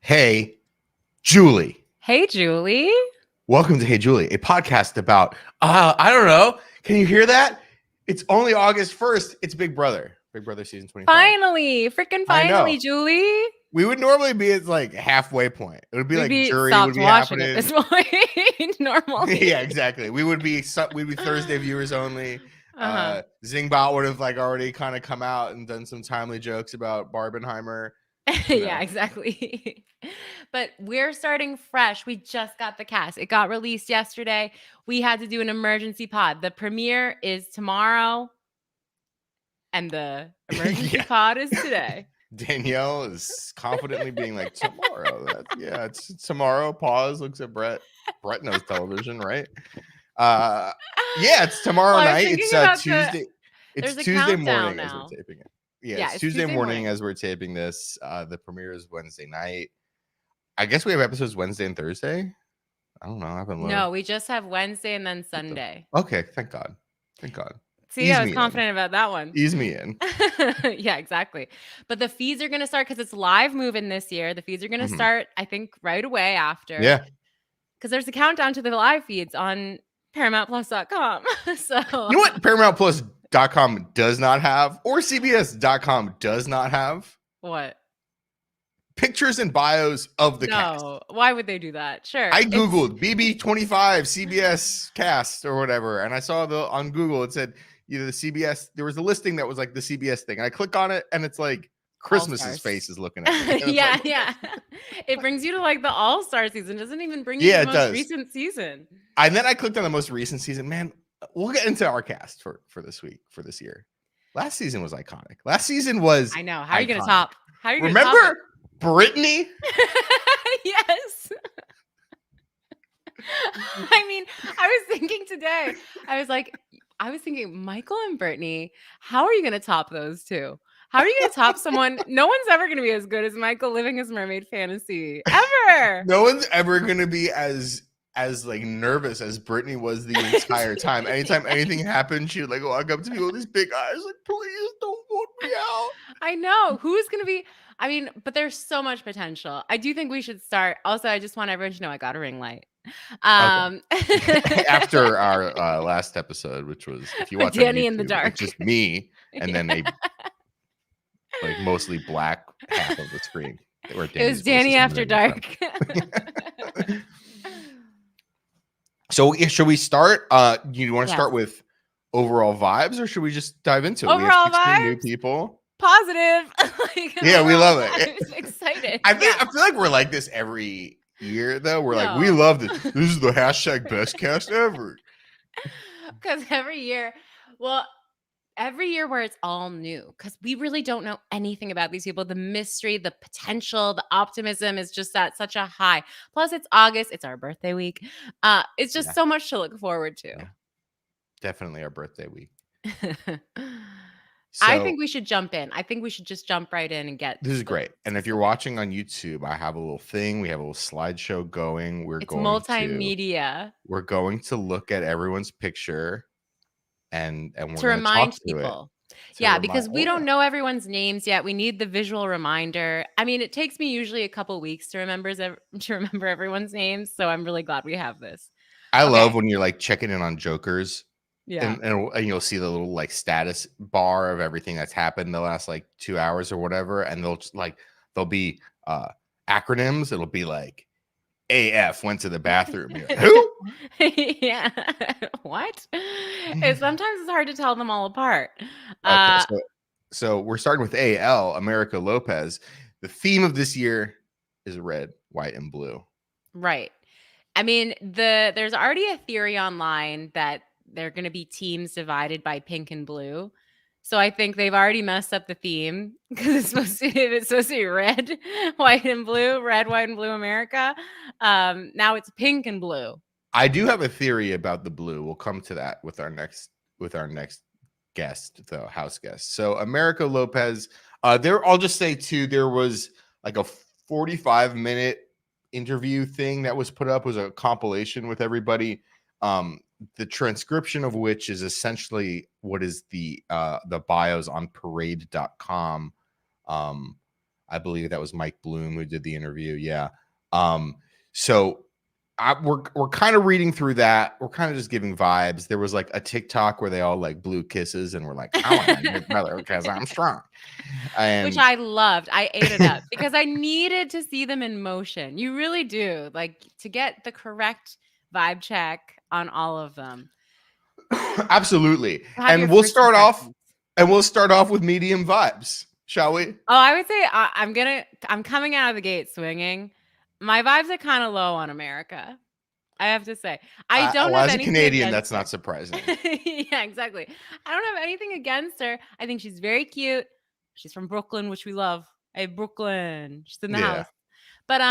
Hey, Julie. Hey, Julie. Welcome to Hey, Julie, a podcast about, I don't know. Can you hear that? It's only August 1st. It's Big Brother. Big Brother season 25. Finally, freaking finally, Julie. We would normally be at like halfway point. It would be jury would be watching happening. At this point, normally. Yeah, exactly. We'd be Thursday viewers only. Zingbot would have already kind of come out and done some timely jokes about Barbenheimer. Yeah, exactly. But we're starting fresh. We just got the cast. It got released yesterday. We had to do an emergency pod. The premiere is tomorrow, and the emergency pod is today. Danielle is confidently being like, tomorrow. It's tomorrow. Pause, looks at Brett. Brett knows television, right? It's tomorrow night. It's Tuesday. It's Tuesday morning as we're taping it. Yeah, it's Tuesday morning as we're taping this. The premiere is Wednesday night. I guess we have episodes Wednesday and Thursday. I don't know. I haven't looked. No, we just have Wednesday and then Sunday. Okay, thank God. Thank God. See, I was confident about that one. Ease me in. Yeah, exactly. But the feeds are going to start because it's live moving this year. The feeds are going to start, I think, right away after. Yeah. Because there's a countdown to the live feeds on ParamountPlus.com. So you know what ParamountPlus.com does not have, or CBS.com does not have? What? Pictures and bios of the cast. No, why would they do that? Sure. I Googled BB25 CBS cast or whatever, and I saw on Google, it said either the CBS, there was a listing that was like the CBS thing. And I click on it and it's like Christmas's face is looking at me. Yeah. It brings you to like the All-Star season. It doesn't even bring you to the most recent season. And then I clicked on the most recent season. Man, we'll get into our cast for this week, for this year. Last season was iconic. Last season was I know. How are you going to top? How are you Remember Brittany? Yes. I mean, I was thinking today, I was thinking, Michael and Brittany, how are you going to top those two? How are you going to top someone? No one's ever going to be as good as Michael living his mermaid fantasy, ever. No one's ever going to be as like nervous as Brittany was the entire time. Anytime anything happened, she would walk up to me with these big eyes, like, please don't vote me out. I know. Who's going to be? I mean, but there's so much potential. I do think we should start. Also, I just want everyone to know I got a ring light. Okay. After our last episode, which was, if you watch Dani YouTube, in the dark, it's just me and then a mostly black half of the screen. It was Dani after dark. So should we start? You want to start with overall vibes, or should we just dive into it? Overall we have 16 vibes? new people. Positive. Yeah, we love it. I'm excited. I feel like we're like this every year, though. We're like, we love this. This is the hashtag best cast ever. Because every year where it's all new, because we really don't know anything about these people. The mystery, the potential, the optimism is just at such a high. Plus, it's August. It's our birthday week. It's just so much to look forward to. Yeah. Definitely our birthday week. I think we should jump in. I think we should just jump right in and get. This is great. And if you're watching on YouTube, I have a little thing. We have a little slideshow going. It's multimedia. We're going to look at everyone's picture and we're to remind people. Because we don't know everyone's names yet. We need the visual reminder. I mean, it takes me usually a couple weeks to remember everyone's names. So I'm really glad we have this. I love when you're checking in on Jokers. Yeah. And you'll see the little status bar of everything that's happened the last 2 hours or whatever. And they'll be acronyms. It'll be AF went to the bathroom. Who? Yeah. What? Sometimes it's hard to tell them all apart. Okay, so we're starting with AL, America Lopez. The theme of this year is red, white, and blue. Right. I mean, there's already a theory online that they're going to be teams divided by pink and blue. So I think they've already messed up the theme because it's supposed to be red, white, and blue, red, white, and blue America. Now it's pink and blue. I do have a theory about the blue. We'll come to that with our next guest, the house guest. So America Lopez, I'll just say too, there was a 45-minute interview thing that was put up, was a compilation with everybody. The transcription of which is essentially what is the bios on parade.com I believe that was Mike Bloom who did the interview. Yeah. So we're kind of reading through that. We're kind of just giving vibes. There was like a TikTok where they all like blew kisses and we're like, I want my big brother because I'm strong. Which And I loved. I ate it up because I needed to see them in motion. You really do. Like to get the correct vibe check on all of them. absolutely. Have your And we'll first start off impressions. with medium vibes, shall we? Oh, I would say I'm coming out of the gate swinging. My vibes are kind of low on America. I have to say. I don't Well, have as a anything Canadian, against that's her. not surprising. Yeah, exactly. I don't have anything against her. I think she's very cute. She's from Brooklyn, which we love. Hey, Brooklyn. She's in the Yeah. house. But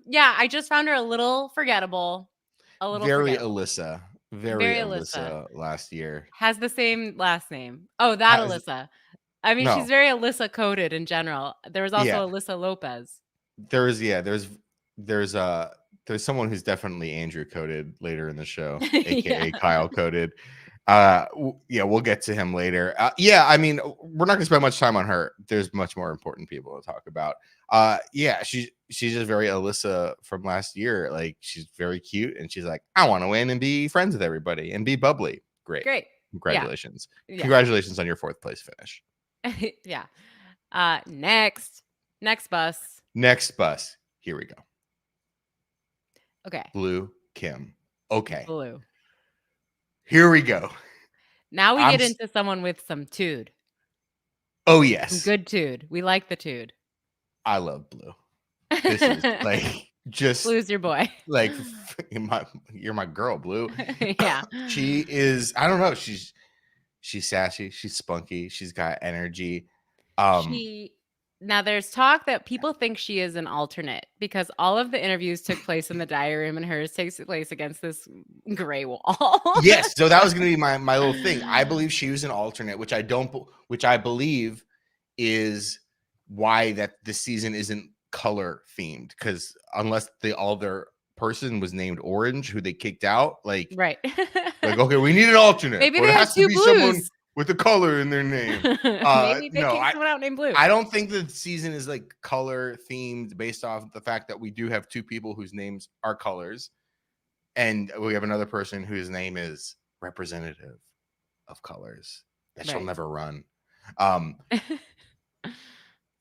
yeah, I just found her a little forgettable. A little Very forgettable. Alyssa. Very Very Alyssa. Alyssa last year. Has the same last name. Oh, that Has, Alyssa. I mean, she's no. very Alyssa coded in general. There was Yeah. also Alyssa Lopez. There's someone who's definitely Andrew coded later in the show, aka Yeah. Kyle coded. Yeah, we'll get to him later. Yeah, I mean, we're not gonna spend much time on her. There's much more important people to talk about. Yeah, she's just very Alyssa from last year. Like she's very cute and she's like, I want to win and be friends with everybody and be bubbly. Great. Congratulations. Yeah. Congratulations on your 4th place finish. Yeah. Next bus. Next bus. Here we go. Okay. Blue Kim. Okay. Blue. Here we go. Now we get into someone with some tude. Oh, yes. Some good tude. We like the tude. I love Blue. This is like just Blue's your boy. Like you're my girl, Blue. Yeah. She is, I don't know, she's sassy, she's spunky, she's got energy. Now there's talk that people think she is an alternate because all of the interviews took place in the diary room and hers takes place against this gray wall. Yes, so that was going to be my little thing. I believe she was an alternate, which I believe is why that this season isn't color themed, because unless all their person was named Orange, who they kicked out, like right. Like, okay, we need an alternate. Maybe or they it had has two to be blues. someone with a color in their name. Maybe they kicked someone out named Blue. I don't think the season is like color themed based off the fact that we do have 2 people whose names are colors, and we have another person whose name is representative of colors that she'll never run.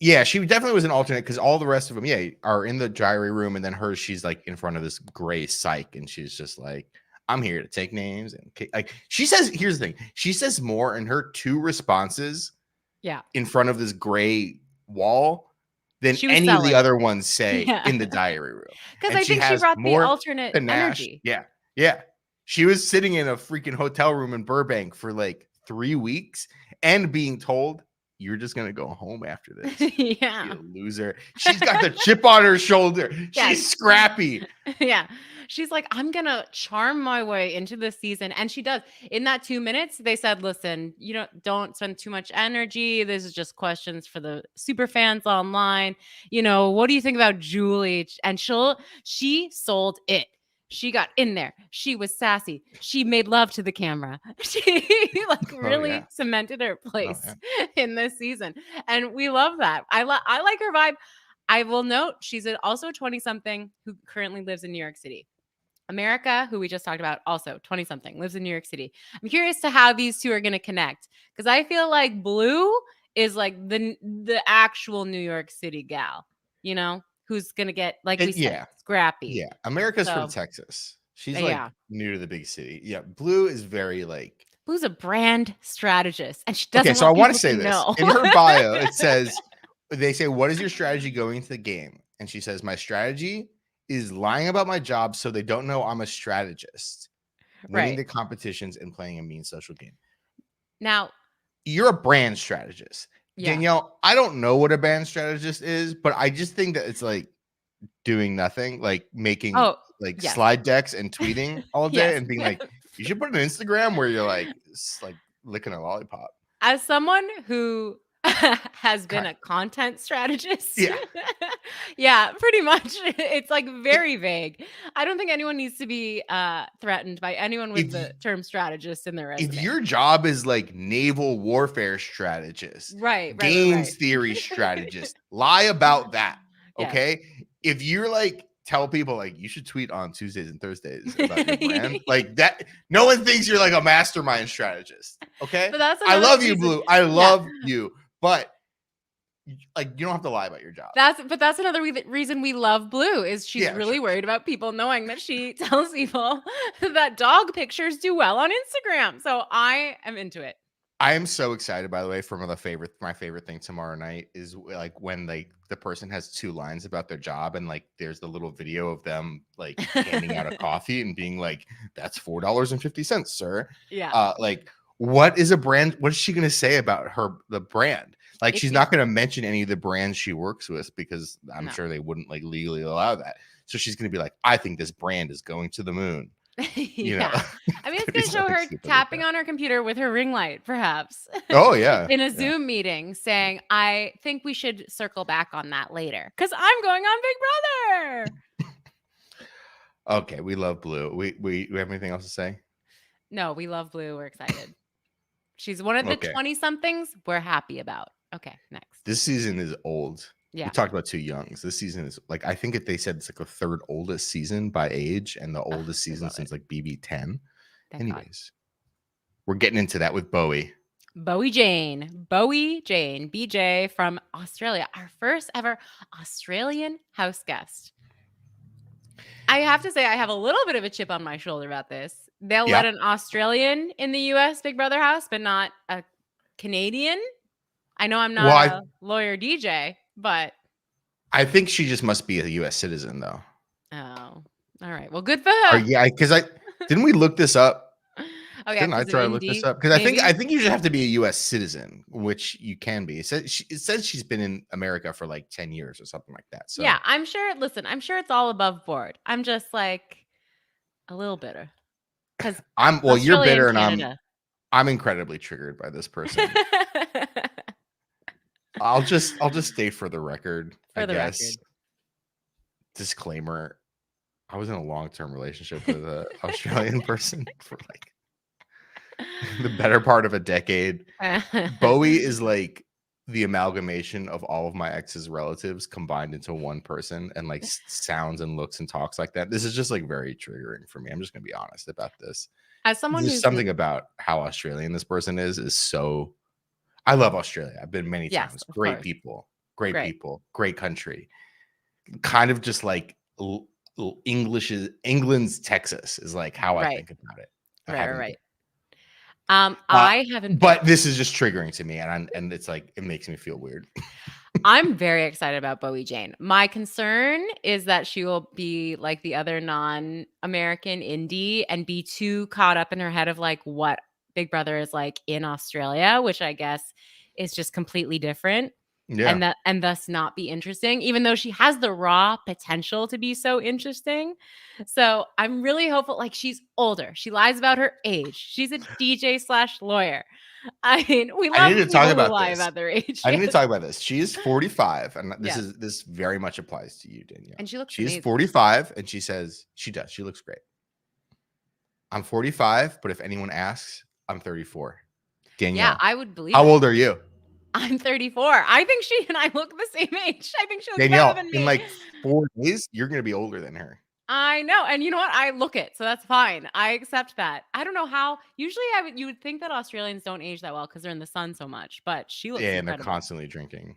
Yeah, she definitely was an alternate because all the rest of them, are in the diary room, and then she's like in front of this gray psych, and she's just like, I'm here to take names. And like she says, here's the thing. She says more in her 2 responses in front of this gray wall than any of the other ones say in the diary room. Because I think she brought the alternate energy. Yeah. Yeah. She was sitting in a freaking hotel room in Burbank for like 3 weeks and being told, you're just going to go home after this. Yeah. You loser. She's got the chip on her shoulder. She's scrappy. Yeah. She's like, I'm going to charm my way into this season. And she does. In that 2 minutes, they said, listen, don't spend too much energy. This is just questions for the super fans online. What do you think about Julie? And she sold it. She got in there. She was sassy. She made love to the camera. She really cemented her place in this season. And we love that. I like her vibe. I will note she's also a 20-something who currently lives in New York City. America, who we just talked about, also 20-something, lives in New York City. I'm curious to how these 2 are going to connect because I feel like Blue is like the actual New York City gal, who's going to get, like we said, scrappy. Yeah. America's from Texas. She's like new to the big city. Yeah. Blue is very like. Blue's a brand strategist and she doesn't want so I want to say this. In her bio, it says, they say, what is your strategy going into the game? And she says, my strategy is lying about my job so they don't know I'm a strategist, winning the competitions and playing a mean social game. Now, you're a brand strategist. Danielle, I don't know what a brand strategist is, but I just think that it's like doing nothing, like making slide decks and tweeting all day and being like, you should put an Instagram where you're like licking a lollipop. As someone who has been a content strategist. Yeah. Yeah, pretty much. It's like very vague. I don't think anyone needs to be threatened by anyone with If the term strategist in their if resume. your job is like naval warfare strategist, games Right. theory strategist, lie about that. Yes. Okay. If you're like, tell people like you should tweet on Tuesdays and Thursdays about your brand, like that, no one thinks you're like a mastermind strategist. Okay. But that's I another love you, reason. Blue. I Yeah. love you, but like you don't have to lie about your job. That's another reason we love Blue is she's Yeah, really sure. worried about people knowing that she tells people that dog pictures do well on Instagram. So I am into it. I am so excited, by the way, for my favorite thing tomorrow night is like when like the person has 2 lines about their job and like there's the little video of them like handing out a coffee and being like, that's $4.50, sir. Yeah. Like what is a brand? What is she gonna say about the brand? Like If she's you- not gonna mention any of the brands she works with because I'm No. sure they wouldn't like legally allow that. So she's gonna be like, I think this brand is going to the moon. You know, Yeah. I mean, it's Could be going to show something her stupid like tapping that. on her computer with her ring light, perhaps, Oh yeah. in a Yeah. Zoom meeting saying, I think we should circle back on that later because I'm going on Big Brother. Okay, we love Blue. We have anything else to say? No, we love Blue. We're excited. She's one of the Okay. 20-somethings we're happy about. Okay, next. This season is old. Yeah. We talked about 2 youngs. This season is like I think if they said it's like the 3rd oldest season by age and the oldest I season love since it. like BB10. Thank God. Anyways, we're getting into that with Bowie. Bowie Jane, BJ from Australia, our first ever Australian house guest. I have to say, I have a little bit of a chip on my shoulder about this. They'll Yeah. let an Australian in the US Big Brother house, but not a Canadian. I know I'm not Well, a lawyer DJ, but I think she just must be a US citizen though. oh, all right. Well, good for her. Yeah, because didn't we look this up? Oh yeah, Didn't I 'cause of try to look this Indy, up? Because I maybe? think you just have to be a US citizen, which you can be. It says she's been in America for like 10 years or something like that. So Yeah, I'm sure. Listen, I'm sure it's all above board. I'm just like a little bitter because you're bitter and Canada. I'm incredibly triggered by this person. I'll just state for the record, For I the guess. record. Disclaimer. I was in a long-term relationship with an Australian person for like the better part of a decade. Bowie is like the amalgamation of all of my ex's relatives combined into one person and like sounds and looks and talks like that. This is just like very triggering for me. I'm just gonna be honest about this. As someone There's who's something about how Australian this person is so. I love Australia. I've been many Yes, times. of Great course. people, great Great. people, great country. Kind of just like England's Texas is like how I Right. think about it. I haven't Right. been. I haven't, But this is just triggering to me, and it's like it makes me feel weird. I'm very excited about Bowie Jane. My concern is that she will be like the other non-American indie and be too caught up in her head of like what Big Brother is like in Australia, which I guess is just completely different. Yeah, And thus not be interesting, even though she has the raw potential to be so interesting. So I'm really hopeful. Like she's older. She lies about her age. She's a DJ/lawyer. I mean, we I love need to people talk who about lie this. about their age. I need to talk about this. She is 45, and Yes. this very much applies to you, Danielle. And she looks She's amazing. 45, and she says she does. She looks great. I'm 45, but if anyone asks, I'm 34. Danielle, Yeah, I would believe how it. old are you? I'm 34. I think she and I look the same age. I think she looks Danielle, better than me. in like 4 days, you're gonna be older than her. I know. And you know what? I look it. So that's fine. I accept that. I don't know how. Usually you would think that Australians don't age that well because they're in the sun so much, but she looks Yeah, and they're incredible. constantly drinking.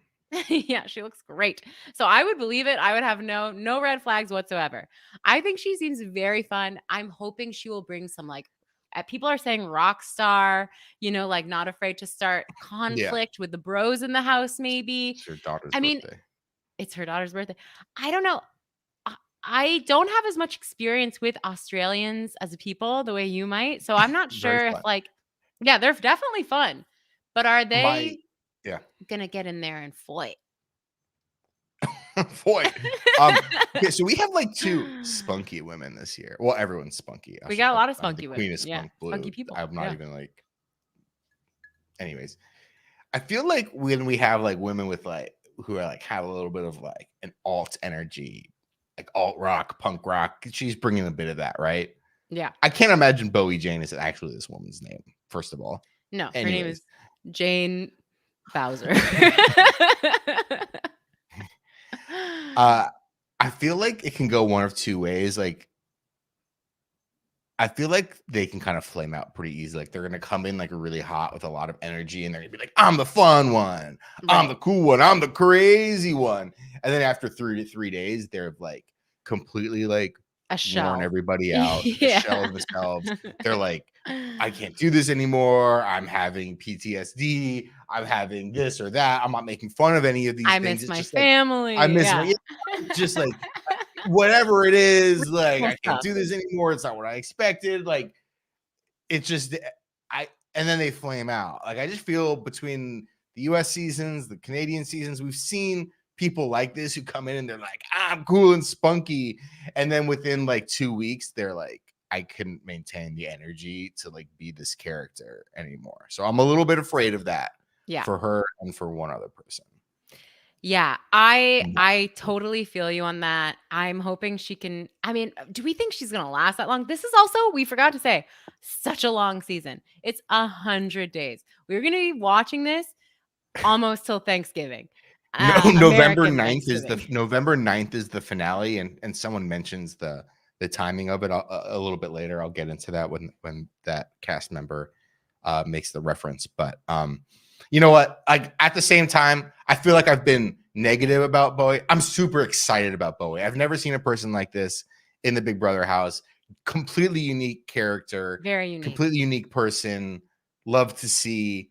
Yeah, she looks great. So I would believe it. I would have no red flags whatsoever. I think she seems very fun. I'm hoping she will bring some like people are saying rock star, like not afraid to start conflict with the bros in the house, maybe. It's her daughter's I mean, birthday. it's her daughter's birthday. I don't know. I don't have as much experience with Australians as a people the way you might. So I'm not sure if fun. yeah, they're definitely fun. But are they Yeah. gonna get in there and fight? Boy. Okay, so we have like 2 spunky women this year. Well, everyone's spunky. We got a lot of spunky the women. Queen is Yeah, spunk blue. spunky people. I'm not Yeah. even like. Anyways, I feel like when we have like women with like who are like have a little bit of like an alt energy, like alt rock, punk rock, she's bringing a bit of that, right? Yeah. I can't imagine Bowie Jane is actually this woman's name, first of all. No, her name Anyways, is Jane Bowser. I feel like it can go one of two ways. Like, I feel like they can kind of flame out pretty easy. Like, they're gonna come in like really hot with a lot of energy, and they're gonna be like, "I'm the fun one, I'm the Right. cool one, I'm the crazy one." And then after 3 days, they're like completely like A worn shell. everybody out, a Yeah. shell of themselves. They're like, I can't do this anymore. I'm having PTSD. I'm having this or that. I'm not making fun of any of these I things. miss It's my just like I family. miss my, Yeah. yeah, just like whatever it is. Like Real I can't stuff. do this anymore. It's not what I expected. Like it's just I and then they flame out. Like I just feel between the US seasons, the Canadian seasons, we've seen people like this who come in and they're like, I'm cool and spunky. And then within like 2 weeks, they're like, I couldn't maintain the energy to like be this character anymore. So I'm a little bit afraid of that Yeah. for her and for one other person. Yeah, I totally feel you on that. I'm hoping she can. I mean, do we think she's gonna last that long? This is also, we forgot to say, such a long season. It's 100 days. We're gonna be watching this almost till Thanksgiving. No, American Thanksgiving. November 9th is the finale, and someone mentions the timing of it a little bit later. I'll get into that when that cast member makes the reference. But you know what? Like at the same time, I feel like I've been negative about Bowie. I'm super excited about Bowie. I've never seen a person like this in the Big Brother house. Completely unique character, Very unique. completely unique person. Love to see,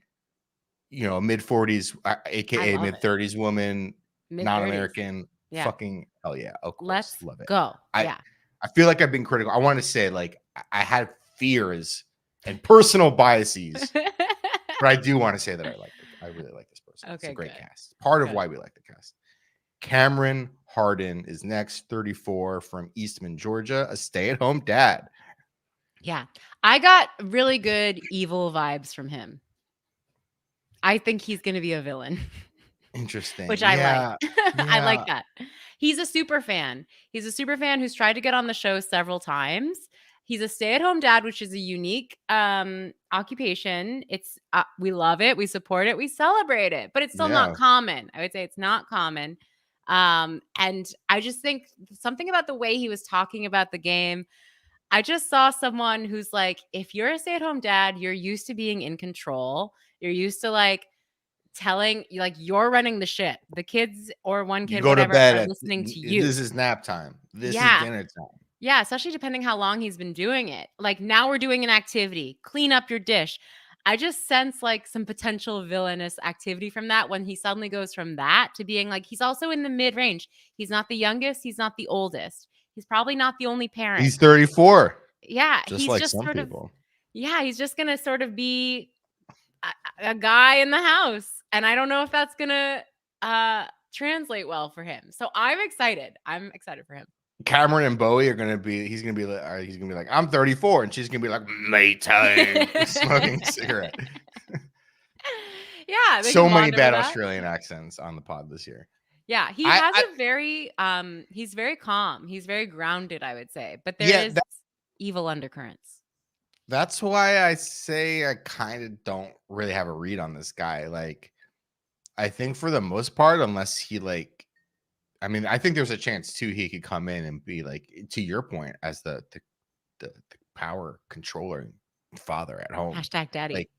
you know, mid-40s, aka mid-30s woman, non-American. Yeah. Fucking hell yeah. Of course. Let's Love it. go. I Yeah. I feel like I've been critical. I want to say like I had fears and personal biases, but I do want to say that I really like this person. It's a Okay, great good. cast. Part of Good. why we like the cast. Cameron Hardin is next, 34, from Eastman, Georgia, a stay-at-home dad. Yeah. I got really good evil vibes from him. I think he's going to be a villain. Interesting. Which I like. Yeah. I like Yeah. that. He's a super fan. He's a super fan who's tried to get on the show several times. He's a stay-at-home dad, which is a unique occupation. It's we love it, we support it, we celebrate it, but it's still not Yeah. common. I would say it's not common. And I just think something about the way he was talking about the game. I just saw someone who's like, if you're a stay-at-home dad, you're used to being in control. You're used to like telling you, like, you're running the ship. The kids or one You kid, go to whatever, bed are at listening to you. this is nap time. This is Yeah. dinner time. Yeah, especially depending how long he's been doing it. Like, now we're doing an activity. Clean up your dish. I just sense like some potential villainous activity from that when he suddenly goes from that to being like, he's also in the mid-range. He's not the youngest, he's not the oldest. He's probably not the only parent. He's 34. Yeah, Just he's like just some sort of, people. yeah, he's just gonna sort of be a guy in the house, and I don't know if that's gonna translate well for him. So I'm excited. I'm excited for him. Cameron and Bowie are gonna be. He's gonna be like, I'm 34, and she's gonna be like, mate time, smoking a cigarette. Yeah, they So can many bond over bad that. Australian accents on the pod this year. Yeah, he has a very he's very calm. He's very grounded, I would say. But there is evil undercurrents. That's why I say I kind of don't really have a read on this guy. Like, I think for the most part, unless he like, I mean, I think there's a chance too he could come in and be like, to your point, as the power controller father at home. Hashtag daddy. Like,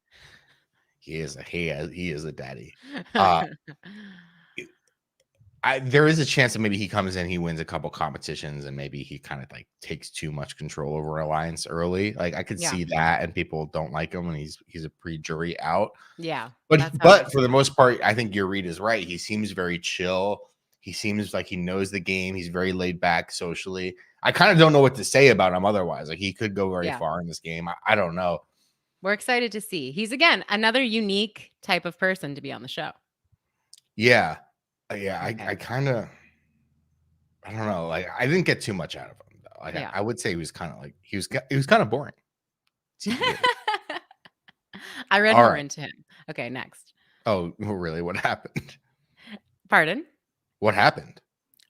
he is a daddy. There is a chance that maybe he comes in, he wins a couple competitions, and maybe he kind of like takes too much control over Alliance early. Like I could see that, and people don't like him, and he's a pre-jury out. Yeah, but for the most part, I think your read is right. He seems very chill. He seems like he knows the game. He's very laid back socially. I kind of don't know what to say about him otherwise. Like he could go very far in this game. I don't know. We're excited to see. He's again another unique type of person to be on the show. Yeah. Yeah, okay. I kind of, I don't know. Like, I didn't get too much out of him though. Like, I would say he was kind of like he was kind of boring. I read more into him. Okay, next. Oh, really? What happened? Pardon? What happened?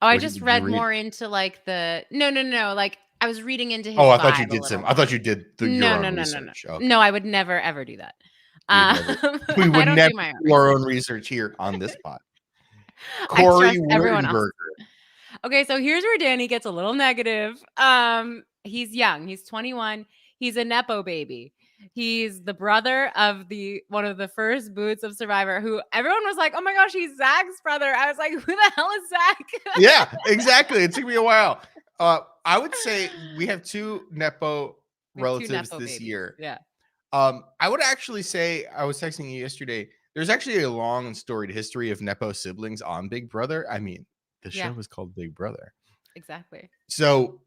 Oh, I What just did you read read? more into like the no. Like I was reading into Oh, his I thought you vibe a did little some. I more. thought you did No, your no, own no, no, no. research. Okay, No, I would never ever do that. you would never. We I would don't never do my own do our research. own research here on this pod. I Corey trust everyone else. Wurtenberger. Okay, so here's where Dani gets a little negative. He's young. He's 21. He's a nepo baby. He's the brother of one of the first boots of Survivor, who everyone was like, "Oh my gosh, he's Zach's brother." I was like, "Who the hell is Zach?" Yeah, exactly. It took me a while. I would say we have 2 nepo We have two relatives nepo this babies. year. Yeah. I would actually say I was texting you yesterday. There's actually a long and storied history of nepo siblings on Big Brother. I mean, the Yeah. show is called Big Brother, Exactly. so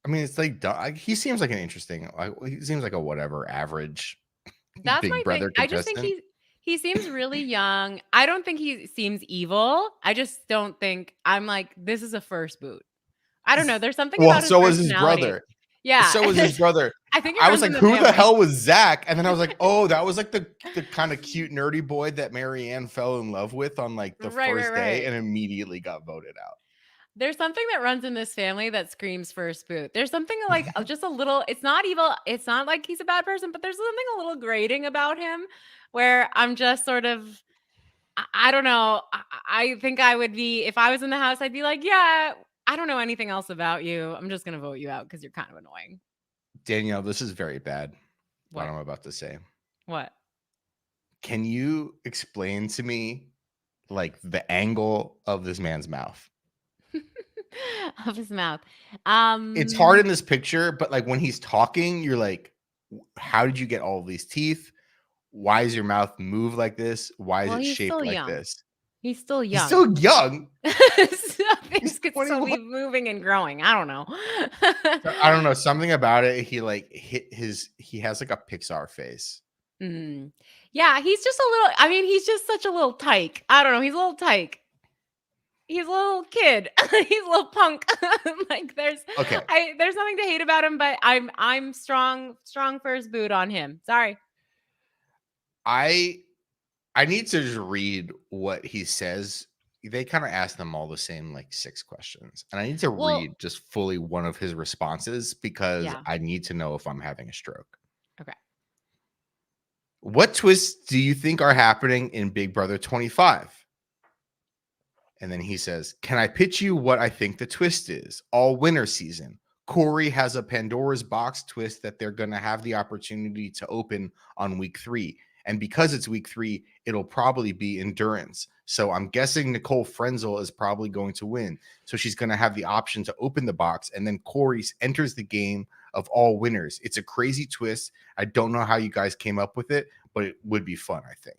I mean, it's like he seems like an interesting. He seems like a whatever average That's my Big thing. Brother I just think contestant. he seems really young. I don't think he seems evil. I just don't think I'm like, this is a first boot. I don't know. There's something Well, about his so was his personality. brother. Yeah. So was his brother. I think it I was runs like, in the who the family. hell was Zach? And then I was like, oh, that was like the kind of cute nerdy boy that Marianne fell in love with on like the first day and immediately got voted out. There's something that runs in this family that screams first boot. There's something like just a little, it's not evil. It's not like he's a bad person, but there's something a little grating about him where I'm just sort of, I don't know. I think I would be, if I was in the house, I'd be like, yeah, I don't know anything else about you. I'm just going to vote you out because you're kind of annoying. Danielle, this is very bad. What What? I'm about to say. What? Can you explain to me like the angle of this man's mouth? Of his mouth. It's hard in this picture, but like when he's talking, you're like, how did you get all of these teeth? Why does your mouth move like this? Why is Well, it he's shaped still like young. this? He's still He's young. still young. So He's things could still 21. be moving and growing. I don't know. I don't know. Something about it. He like he has like a Pixar face. Mm. Yeah, he's just a little, I mean, he's just such a little tyke. I don't know. He's a little tyke. He's a little kid. He's a little punk. Like there's nothing to hate about him, but I'm strong first boot on him. Sorry. I need to just read what he says. They kind of ask them all the same like 6 questions. And I need to read just fully one of his responses because I need to know if I'm having a stroke. Okay. What twists do you think are happening in Big Brother 25? And then he says, can I pitch you what I think the twist is? All winter season. Corey has a Pandora's box twist that they're going to have the opportunity to open on week 3. And because it's week 3, it'll probably be endurance. So I'm guessing Nicole Frenzel is probably going to win. So she's going to have the option to open the box. And then Corey enters the game of all winners. It's a crazy twist. I don't know how you guys came up with it, but it would be fun, I think.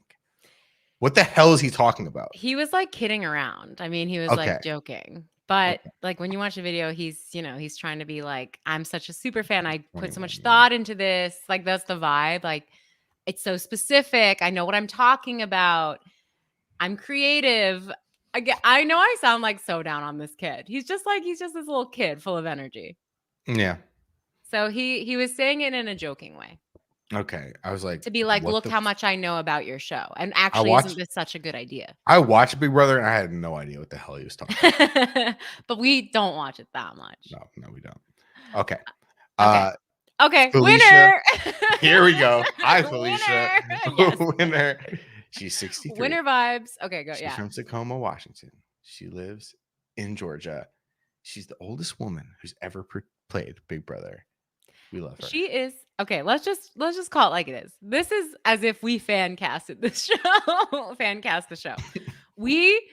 What the hell is he talking about? He was like kidding around. I mean, he was like joking. But like when you watch the video, he's trying to be like, I'm such a super fan. I put so much thought into this. Like that's the vibe. Like it's so specific. I know what I'm talking about. I'm creative. I know I sound like so down on this kid. He's just this little kid full of energy. Yeah. So he was saying it in a joking way. Okay. I was like, to be like, look how much I know about your show. And actually, isn't this such a good idea? I watched Big Brother and I had no idea what the hell he was talking about. But we don't watch it that much. No, we don't. Okay. Okay. Felicia. Winner. Here we go. Hi, Felicia. Winner. Yes. Winner. She's 63. Winner vibes. Okay, go. She's from Tacoma, Washington. She lives in Georgia. She's the oldest woman who's ever played Big Brother. We love her. She is. Okay, let's just call it like it is. This is as if we fan casted this show. Fan cast the show. We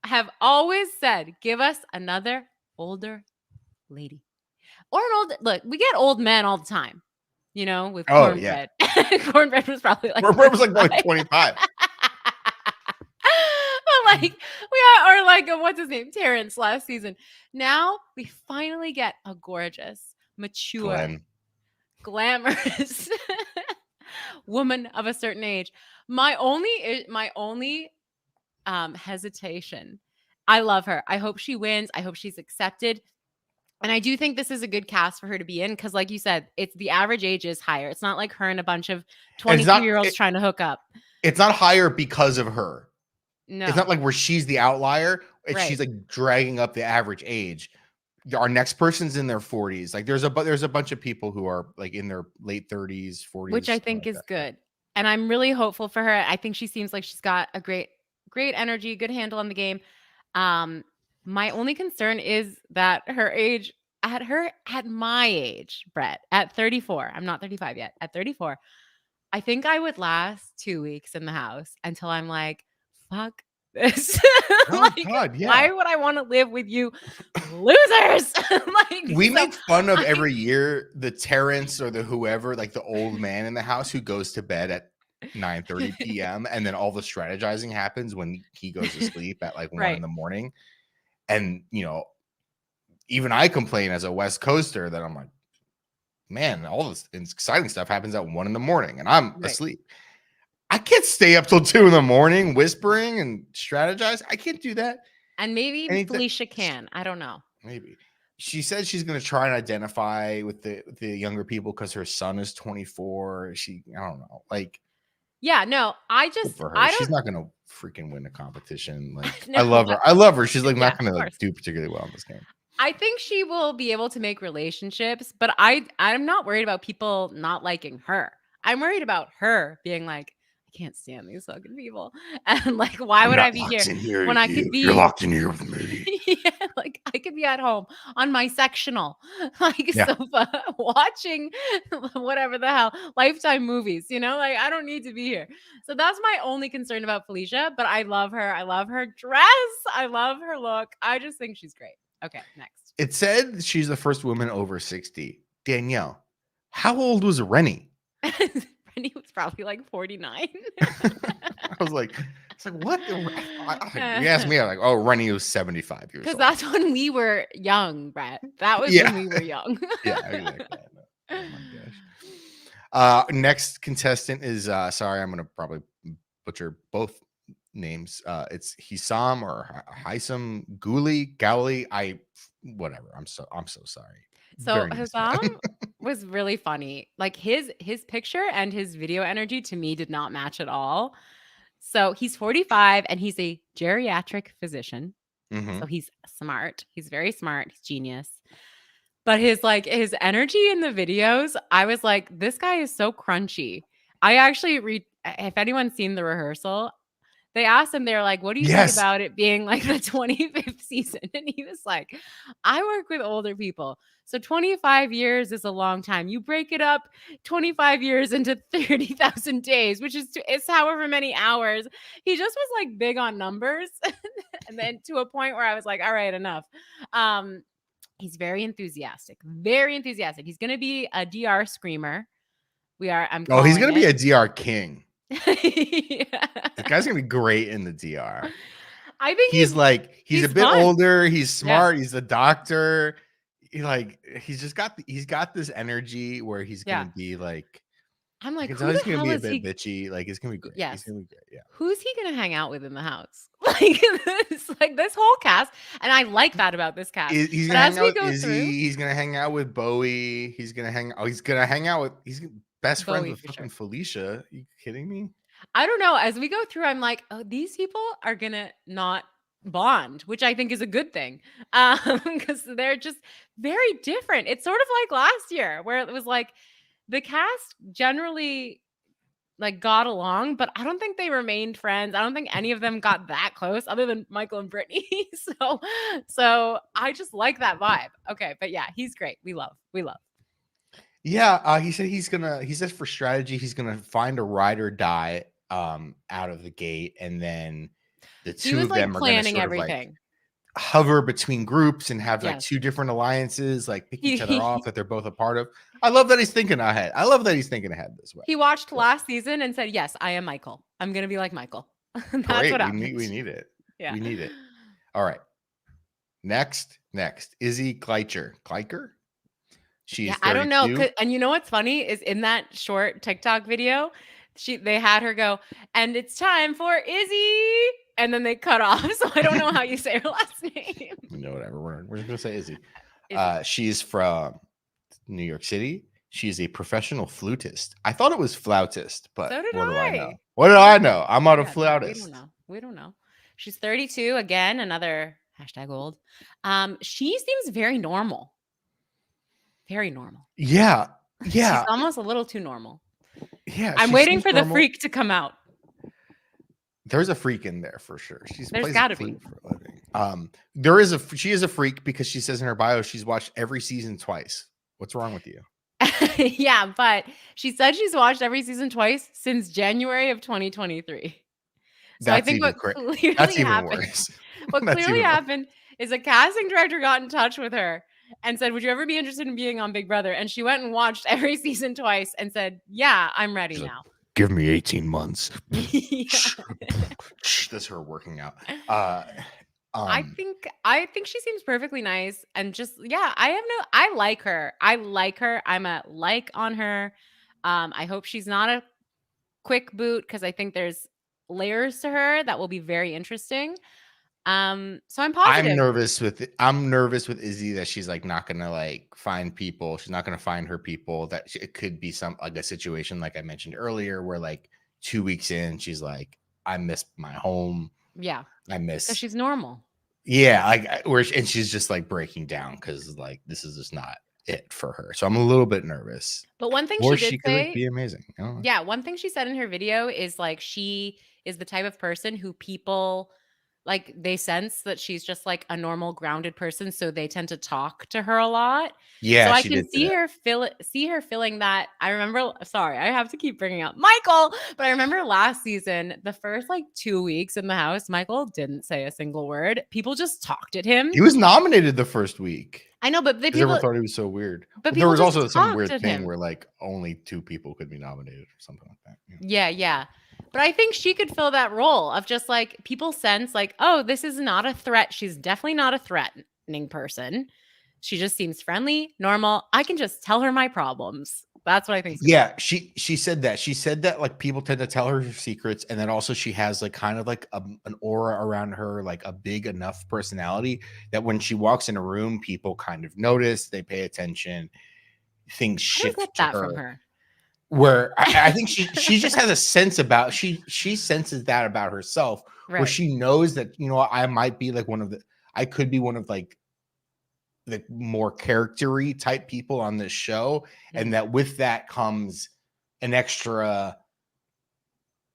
have always said, give us another older lady. Or an old, look, we get old men all the time, with cornbread. Yeah. Cornbread was probably like cornbread was like 25. But we are, or like what's his name? Terrence last season. Now we finally get a gorgeous, mature, glamorous woman of a certain age. My only hesitation. I love her. I hope she wins. I hope she's accepted. And I do think this is a good cast for her to be in because, like you said, it's the average age is higher. It's not like her and a bunch of 22-year-olds trying to hook up. It's not higher because of her. No. It's not like where she's the outlier. She's Right. like dragging up the average age. Our next person's in their 40s. Like there's a bunch of people who are like in their late 30s, 40s, Which I something think like is that. good. And I'm really hopeful for her. I think she seems like she's got a great energy, good handle on the game. My only concern is that her age at my age, Brett, at 34. I'm not 35 yet. At 34, I think I would last 2 weeks in the house until I'm like, fuck this. Oh Like, God, yeah. why would I want to live with you losers? Like, We so make fun of I every year the Terrence or the whoever, like the old man in the house who goes to bed at 9:30 p.m. and then all the strategizing happens when he goes to sleep at like 1 in right. the morning. And even I complain as a West Coaster that I'm like, man, all this exciting stuff happens at 1 in the morning and I'm Right. asleep. I can't stay up till 2 in the morning whispering and strategize. I can't do that. And maybe Anything. Felicia can. I don't know. Maybe. She said she's going to try and identify with the younger people because her son is 24. I don't know. Like, Yeah, no, good for her. I She's don't not going to freaking win a competition. Like, no, I love her. I love her. She's like yeah, not going of to like course. do particularly well in this game. I think she will be able to make relationships, but I'm not worried about people not liking her. I'm worried about her being like, I can't stand these fucking people. And like, why I'm would I not be locked here in here when with I could you. You're be locked in here with me. yeah, like I could be at home on my sectional, like Yeah. sofa, watching whatever the hell Lifetime movies. Like I don't need to be here. So that's my only concern about Felicia. But I love her. I love her dress. I love her look. I just think she's great. Okay, next. It said she's the first woman over 60. Danielle, how old was Rennie? Rennie was probably like 49. I was like, it's like, what? You asked me, I'm like, oh, Rennie was 75 years Because old. that's when we were young, Brett. That was Yeah. when we were young. Yeah, exactly. Oh my gosh. Next contestant is sorry, I'm gonna probably butcher both names. It's Hisam or Hisam Guli. Whatever. I'm so sorry. So Very nice Hisam man. was really funny. Like his picture and his video energy to me did not match at all. So he's 45 and he's a geriatric physician. Mhm. So he's smart. He's very smart. He's genius. But his energy in the videos, I was like, this guy is so crunchy. I actually if anyone's seen the rehearsal, they asked him, they're like, what do you think Yes. about it being like the 25th season? And he was like, I work with older people. So 25 years is a long time. You break it up 25 years into 30,000 days, which is it's however many hours. He just was like big on numbers. And then to a point where I was like, all right, enough. He's very enthusiastic. Very enthusiastic. He's going to be a DR screamer. I'm Oh, he's calling gonna be it. a DR king. Yeah. The guy's gonna be great in the DR. I think He's a bit fun. older. He's Yeah. smart. He's a doctor. He's got this energy where he's gonna be like. I'm I like, can who tell he's the gonna hell be a is bit he? bitchy. Like it's gonna be great. Yes. He's gonna be great. Yeah. Who's he gonna hang out with in the house? This whole cast, and I like that about this cast. He's But gonna as hang out we with go Izzy. through, He's gonna hang out with Bowie. He's gonna hang out with. He's best friends Bowie with for fucking sure. Felicia. Are you kidding me? I don't know. As we go through, I'm like, oh, these people are gonna not bond, which I think is a good thing, because they're just very different. It's sort of like last year, where it was like the cast generally like got along, but I don't think they remained friends. I don't think any of them got that close other than Michael and Brittany. So I just like that vibe. Okay, but yeah, he's great. We love. Yeah, he said for strategy, he's gonna find a ride or die out of the gate, and then the He two was of like them are gonna planning sort of like everything. hover between groups and have like Yes. two different alliances, like pick each other off He that they're both a part of. I love that he's thinking ahead. I love that he's thinking ahead this way. he watched Yeah. last season and said, "Yes, I am Michael. I'm gonna be like Michael." That's Great. what We happened. need it. Yeah. We need it. All right. Next, Izzy Gleicher. She's Yeah, I don't know. 32. And you know what's funny is in that short TikTok video, they had her go, and it's time for Izzy. And then they cut off. So I don't know how you say her last name. Whatever. We're just gonna say Izzy. Izzy. She's from New York City. She's a professional flutist. I thought it was flautist, but So did what do I know? I. What do I know? I'm out of Yeah, no, we flautist. don't know. We don't know. She's 32 again, another hashtag old. She seems very normal. Very normal. Yeah. She's Yeah. almost a little too normal. Yeah. I'm She waiting seems for the normal. freak to come out. There's a freak in there for sure. She's There's plays a gotta flute be. for a living. There is she is a freak because she says in her bio she's watched every season twice. What's wrong with you? Yeah, but she said she's watched every season twice since January of 2023. So I That's think even what that's clearly even happened, worse. what That's clearly even worse. happened is a casting director got in touch with her and said, "Would you ever be interested in being on Big Brother?" And she went and watched every season twice and said, "Yeah, I'm ready She's like, now." give me 18 months. Yeah. That's her working out. I think she seems perfectly nice and just I like her. I like her. I'm a like on her. I hope she's not a quick boot because I think there's layers to her that will be very interesting. So I'm I'm positive. nervous with Izzy that she's like not gonna like find people. She's not gonna find her people. It could be some like a situation like I mentioned earlier where like 2 weeks in she's like, I miss my home. Yeah, I because miss she's normal. yeah, like and she's just like breaking down because like this is just not it for her. So I'm a little bit nervous. But one thing Or she did she could like say, be amazing. I don't know. yeah, one thing she said in her video is like she is the type of person who people like they sense that she's just like a normal grounded person, so they tend to talk to her a lot. So Yeah, I she can did say that. see her feeling that. I remember, sorry, I have to keep bringing up Michael, but I remember last season, the first like 2 weeks in the house, Michael didn't say a single word. People just talked at him. He was nominated the first week. I know, but Because everyone thought he was so weird. but There people was just also some talked weird at thing him. where like only 2 people could be nominated or something like that. Yeah. But I think she could fill that role of just like people sense like, oh, this is not a threat. She's definitely not a threatening person. She just seems friendly, normal. I can just tell her my problems. That's what I think. Yeah, she said that. She said that like people tend to tell her secrets, and then also she has like kind of like an aura around her, like a big enough personality that when she walks in a room, people kind of notice, they pay attention, things I don't get shift to that from her. her. Where I think she just has a sense about she senses that about herself, where Right. she knows that I might be like I could be one of like the more charactery type people on this show, and that with that comes an extra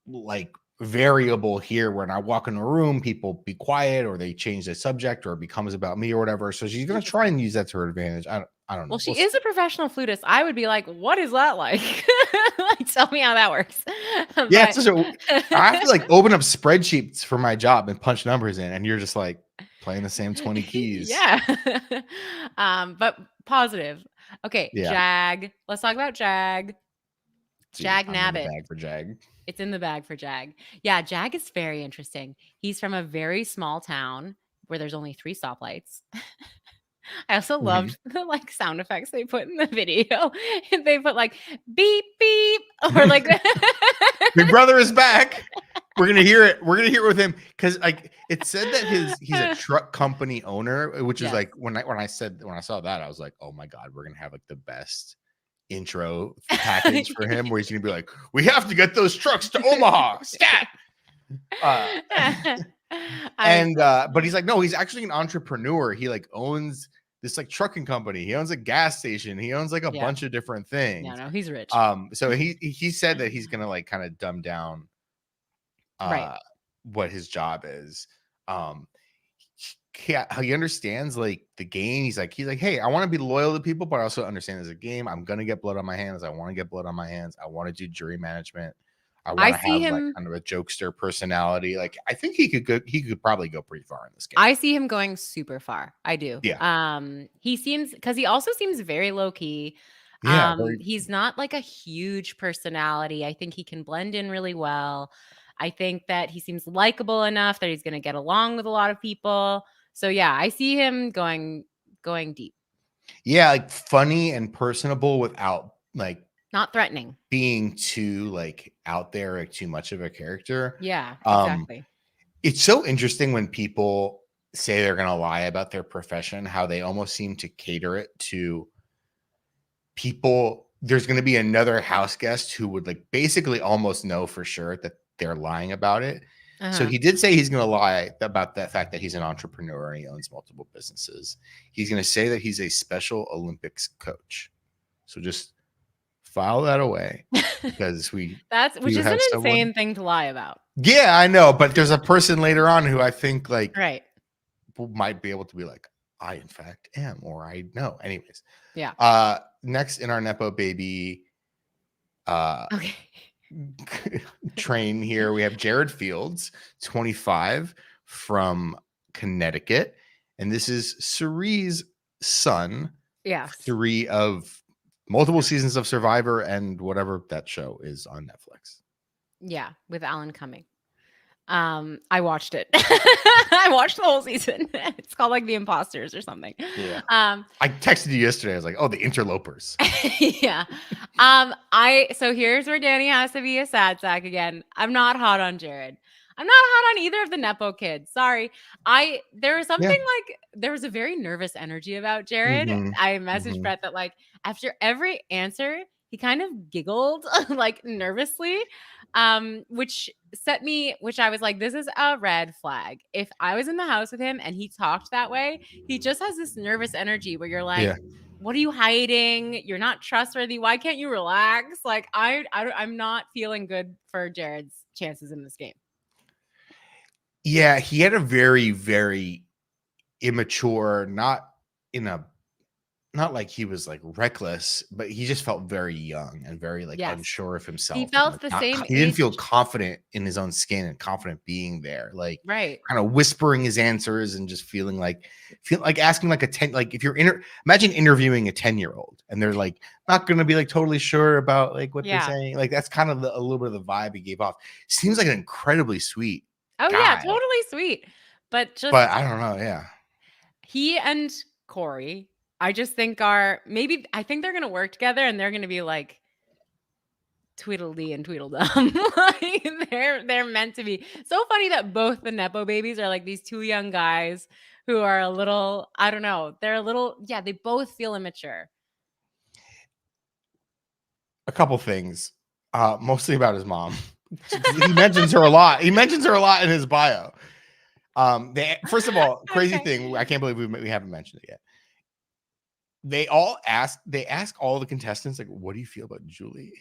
like variable here when I walk in a room, people be quiet or they change the subject or it becomes about me or whatever. So she's gonna try and use that to her advantage. I don't know. Well, she is a professional flutist. I would be like, what is that like? Like, tell me how that works. Yeah, But I have to like open up spreadsheets for my job and punch numbers in, and you're just like playing the same 20 keys. Yeah. But positive. Okay, Yeah. Jag. Let's talk about Jag. Jag I'm in the Nabbit. bag for Jag. It's in the bag for Jag. Yeah, Jag is very interesting. He's from a very small town where there's only 3 stoplights. I also loved the like sound effects they put in the video. They put like beep beep or like Big Brother is back. We're gonna hear it. We're gonna hear it with him because like it said that he's a truck company owner, which is like when I saw that I was like, oh my god, we're gonna have like the best intro package for him where he's gonna be like, we have to get those trucks to Omaha, stat. But he's like, no, he's actually an entrepreneur. He like owns this like trucking company. He owns a gas station. He owns like a bunch of different things. Yeah, no, he's rich. So he said that he's gonna like kind of dumb down what his job is. He understands like the game. He's like, hey, I want to be loyal to people, but I also understand there's a game. I'm gonna get blood on my hands. I want to get blood on my hands. I want to do jury management. I want to have like kind of a jokester personality. Like I think he could probably go pretty far in this game. I see him going super far. I do. Yeah. He seems because he also seems very low key. Yeah. He's not like a huge personality. I think he can blend in really well. I think that he seems likable enough that he's going to get along with a lot of people. So yeah, I see him going deep. Yeah, like funny and personable without like not threatening, being too like out there, like too much of a character. Yeah, exactly. It's so interesting when people say they're going to lie about their profession, how they almost seem to cater it to people there's going to be another house guest who would like basically almost know for sure that they're lying about it. So he did say he's going to lie about the fact that he's an entrepreneur and he owns multiple businesses. He's going to say that he's a Special Olympics coach. So just file that away because which is an insane thing to lie about. Yeah, I know, but there's a person later on who I think like right might be able to be like, I in fact am, or I know. Anyways, yeah. Next in our Nepo baby Okay. train here, we have Jared Fields, 25, from Connecticut, and this is Cerie's son. Yeah, 3 of multiple seasons of Survivor and whatever that show is on Netflix. Yeah, with Alan Cumming. I watched it. I watched the whole season. It's called like The Imposters or something. Yeah. I texted you yesterday. I was like, oh, The Interlopers. Yeah. So here's where Dani has to be a sad sack again. I'm not hot on Jared. I'm not hot on either of the Nepo kids. Sorry. There was something like there was a very nervous energy about Jared. I messaged Brett that like after every answer, he kind of giggled like nervously. Which I was like, this is a red flag. If I was in the house with him and he talked that way, he just has this nervous energy where you're like, what are you hiding? You're not trustworthy. Why can't you relax? Like I'm not feeling good for Jared's chances in this game. Yeah, he had a very, very immature, not like he was like reckless, but he just felt very young and very like unsure of himself. He felt like, the same. He didn't feel confident in his own skin and confident being there. Like right, kind of whispering his answers and just feeling like asking like a 10, like if you're imagine interviewing a 10-year-old and they're like not going to be like totally sure about like what they're saying. Like that's kind of a little bit of the vibe he gave off. Seems like an incredibly sweet. Oh guy. yeah, totally sweet. But I don't know. Yeah, he and Corey, I just think I think they're gonna work together and they're gonna be like Tweedledee and Tweedledum. Like they're meant to be. So funny that both the Nepo babies are like these 2 young guys who are a little, I don't know, they're a little, they both feel immature. A couple things, mostly about his mom. He mentions her a lot. He mentions her a lot in his bio. First of all, crazy thing, I can't believe we haven't mentioned it yet. They ask all the contestants like, what do you feel about Julie?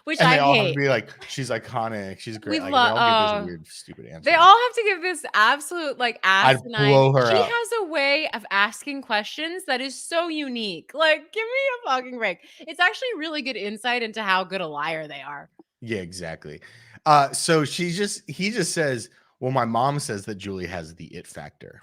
Which and I they all hate. have to be like, she's iconic, she's great. Like, they all give this weird, stupid answer. They all have to give this absolute like asinine. I'd blow her up. She has a way of asking questions that is so unique. Like, give me a fucking break. It's actually really good insight into how good a liar they are. Yeah, exactly. So he just says, well, my mom says that Julie has the it factor.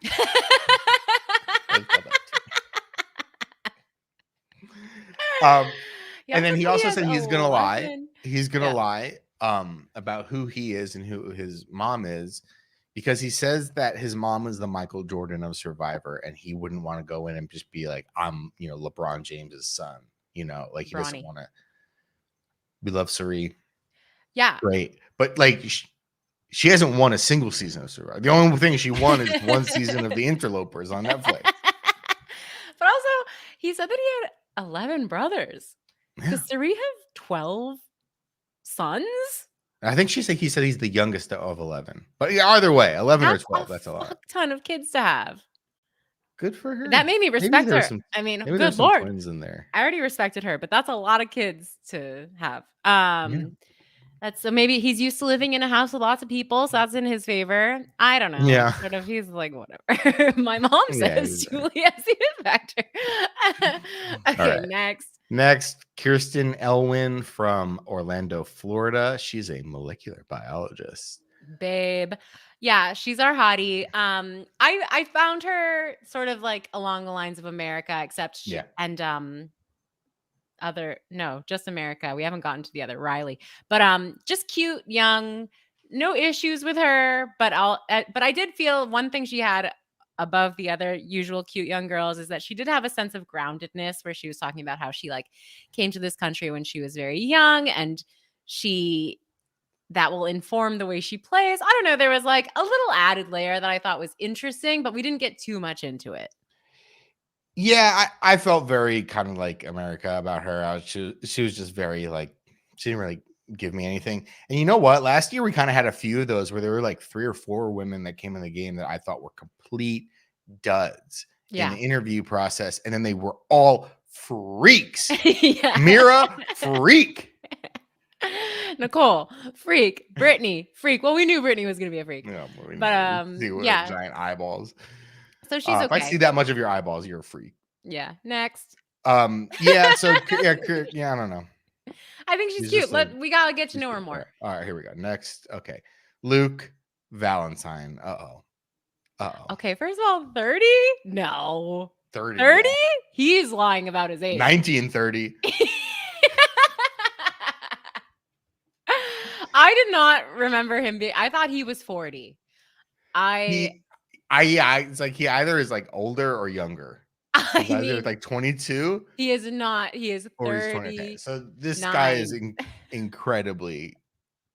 And then he also said he's gonna lie. He's gonna lie about who he is and who his mom is, because he says that his mom is the Michael Jordan of Survivor, and he wouldn't want to go in and just be like, I'm, LeBron James's son. Like he doesn't want to. We love Cerie. Yeah, great, but like she hasn't won a single season of Survivor. The only thing she won is one season of The Interlopers on Netflix. But also, he said that he had 11 brothers. Does Cerie have 12 sons? I think he said he's the youngest of 11. But either way, 11 or 12, that's a lot. Ton of kids to have. Good for her. That made me respect her. I mean, good Lord. Twins in there. I already respected her, but that's a lot of kids to have. That's so maybe he's used to living in a house with lots of people, so that's in his favor. I don't know. Yeah. Sort of, he's like, whatever. My mom says Julie has the it factor. Okay, right. Next, Kirsten Elwin from Orlando, Florida. She's a molecular biologist. Babe. Yeah, she's our hottie. I found her sort of like along the lines of America, except just America. We haven't gotten to the other Riley, but just cute, young, no issues with her. But I did feel one thing she had above the other usual cute young girls is that she did have a sense of groundedness, where she was talking about how she like came to this country when she was very young, and that will inform the way she plays. I don't know. There was like a little added layer that I thought was interesting, but we didn't get too much into it. Yeah, I felt very kind of like America about her. She was just very like, she didn't really give me anything. And you know what? Last year we kind of had a few of those where there were like 3 or 4 women that came in the game that I thought were complete duds in the Yeah. interview process, and then they were all freaks. Yeah. Mira, freak. Nicole, freak. Brittany, freak. Well, we knew Brittany was gonna be a freak. Yeah, we But know. We see what her yeah. giant eyeballs. So she's If I see okay. that much of your eyeballs, you're a freak. Yeah. Next. Yeah. So yeah, I don't know. I think she's She's cute. just We gotta get to she's know her cute. more. All right, here we go. Next, okay, Luke Valentine. Uh-oh. Okay, first of all, 30? No. 30. 30? Yeah. He's lying about his age. 1930. I did not remember him being. I thought he was 40. It's like he either is like older or younger. He's either mean, like 22 he is not. He is or he's 20. Okay. So this guy is incredibly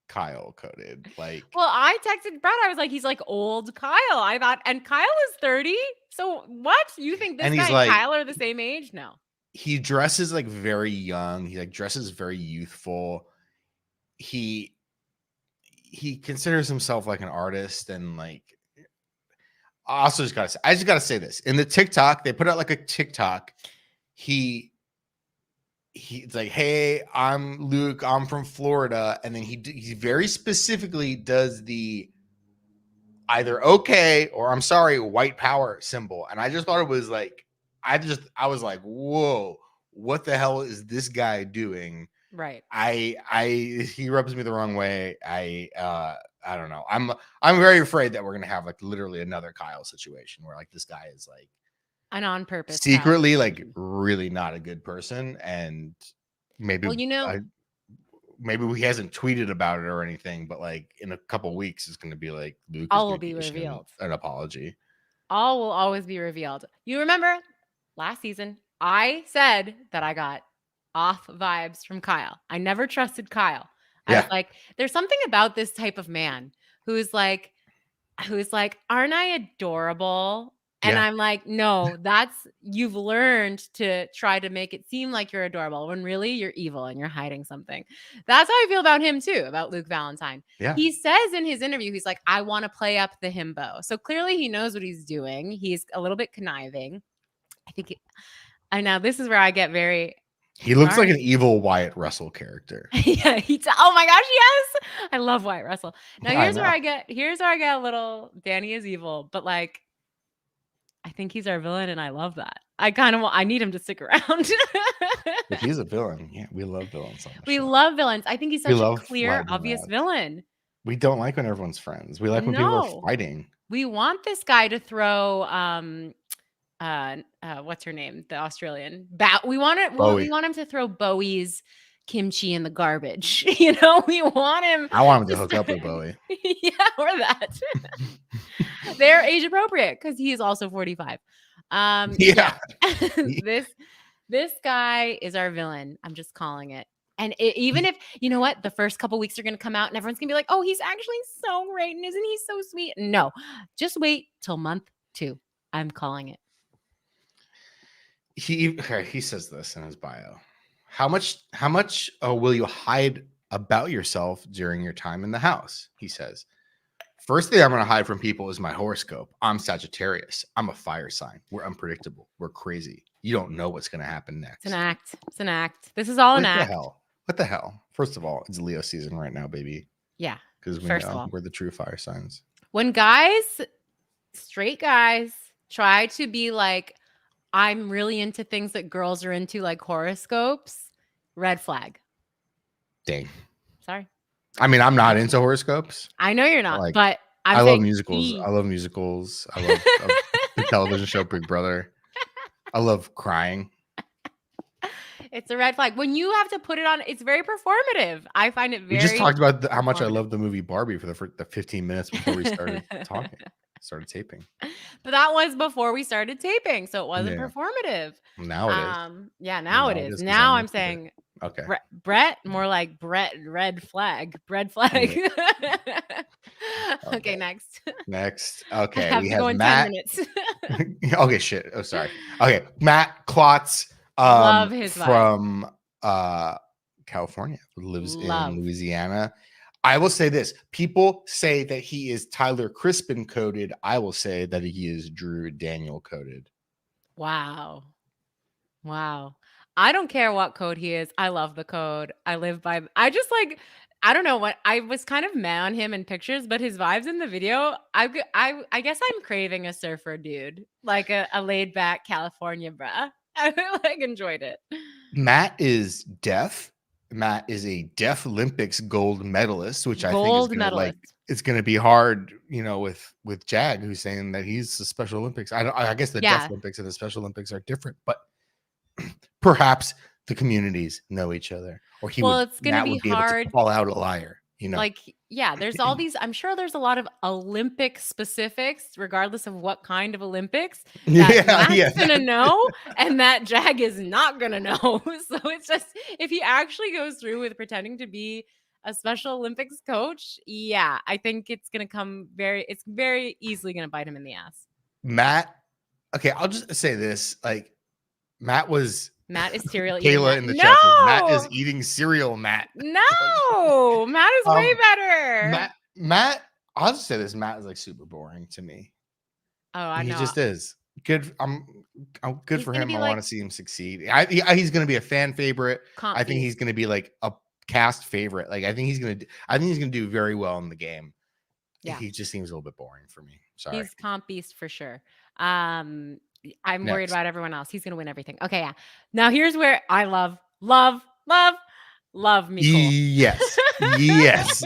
Kyle coded. Like, well, I texted Brett. I was like, he's like old Kyle. I thought, and Kyle is 30. So what? You think this and guy he's and like, Kyle are the same age? No. he dresses like very young. He like dresses very youthful. He considers himself like an artist, and like, I just gotta say this. In the TikTok, they put out like a TikTok. He's like, hey, I'm Luke, I'm from Florida. And then he very specifically does the either okay or I'm sorry, white power symbol. And I just thought it was like, I was like, whoa, what the hell is this guy doing? Right. He rubs me the wrong way. I don't know. I'm very afraid that we're gonna have like literally another Kyle situation where like this guy is like an on purpose secretly like really not a good person, and maybe maybe he hasn't tweeted about it or anything, but like in a couple weeks it's gonna be like Luke all will be revealed. An apology. All will always be revealed. You remember last season I said that I got off vibes from Kyle. I never trusted Kyle. I was like, there's something about this type of man who's like, aren't I adorable? And I'm like, no, you've learned to try to make it seem like you're adorable when really you're evil and you're hiding something. That's how I feel about him too, about Luke Valentine. Yeah. He says in his interview, he's like, I want to play up the himbo. So clearly he knows what he's doing. He's a little bit conniving. I think, and now this is where I get very... He looks like an evil Wyatt Russell character. Yeah, oh my gosh, yes. I love Wyatt Russell. Now here's where I get a little Dani is evil, but like I think he's our villain and I love that. I need him to stick around. If he's a villain, yeah, we love villains. We love villains. I think he's such a clear, obvious villain. We don't like when everyone's friends. We like when people are fighting. We want this guy to throw what's her name? The Australian. We want him to throw Bowie's kimchi in the garbage. You know, we want him. I want him to hook up with Bowie. Yeah, or that. They're age appropriate because he is also 45. Yeah. This guy is our villain. I'm just calling it. And even if, you know what, the first couple weeks are going to come out and everyone's going to be like, oh, he's actually so great. And isn't he so sweet? No, just wait till month 2. I'm calling it. He says this in his bio. How much will you hide about yourself during your time in the house? He says, first thing I'm going to hide from people is my horoscope. I'm Sagittarius. I'm a fire sign. We're unpredictable. We're crazy. You don't know what's going to happen next. It's an act. This is all an act. What the hell? First of all, it's Leo season right now, baby. Yeah. Because we know we're the true fire signs. When straight guys, try to be like, I'm really into things that girls are into, like horoscopes, red flag. Dang. Sorry. I mean, I'm not into horoscopes. I know you're not, but I love musicals. I love musicals. I love the television show Big Brother. I love crying. It's a red flag. When you have to put it on, it's very performative. I find it very... We just talked about how much I love the movie Barbie for the 15 minutes before we started taping. But that was before we started taping, so it wasn't performative. Now it is. Yeah, now it is. Now I'm saying Okay. Brett, more like Brett. Red flag. Red flag. Okay, next. Next. I Okay, have we to have go in 10 Matt. minutes. Okay, shit. Oh, sorry. Okay, Matt Klotz, Love his vibe. from California, lives in Louisiana. I will say this: people say that he is Tyler Crispin coded. I will say that he is Drew Daniel coded. Wow. I don't care what code he is. I love the code. I live by. I just like. I don't know what I was kind of mad on him in pictures, but his vibes in the video. I guess I'm craving a surfer dude, like a laid back California bruh. I like enjoyed it. Matt is deaf. Matt is a Deaf Olympics gold medalist, which I think is going to it's going to be hard, with Jag, who's saying that he's the Special Olympics. I guess the Deaf Olympics and the Special Olympics are different, but perhaps the communities know each other, or Matt would be able to call out a liar. Like, yeah, there's all these. I'm sure there's a lot of Olympic specifics, regardless of what kind of Olympics, that Matt's gonna know, and that Jag is not gonna know. So it's just, if he actually goes through with pretending to be a Special Olympics coach, yeah, I think it's gonna it's very easily gonna bite him in the ass. Matt, okay, I'll just say this: like, Matt is cereal Kayla eating. in the chat says Matt is eating cereal. Matt. No, Matt is way better. Matt, I'll just say this: Matt is like super boring to me. Oh, I know. He just is good. I'm good for him. I want to see him succeed. He's going to be a fan favorite. I think he's going to be like a cast favorite. Like, I think he's going to do very well in the game. Yeah, he just seems a little bit boring for me. Sorry, he's comp beast for sure. I'm worried about everyone else. He's going to win everything. Okay, yeah. Now here's where I love Nicole. Yes.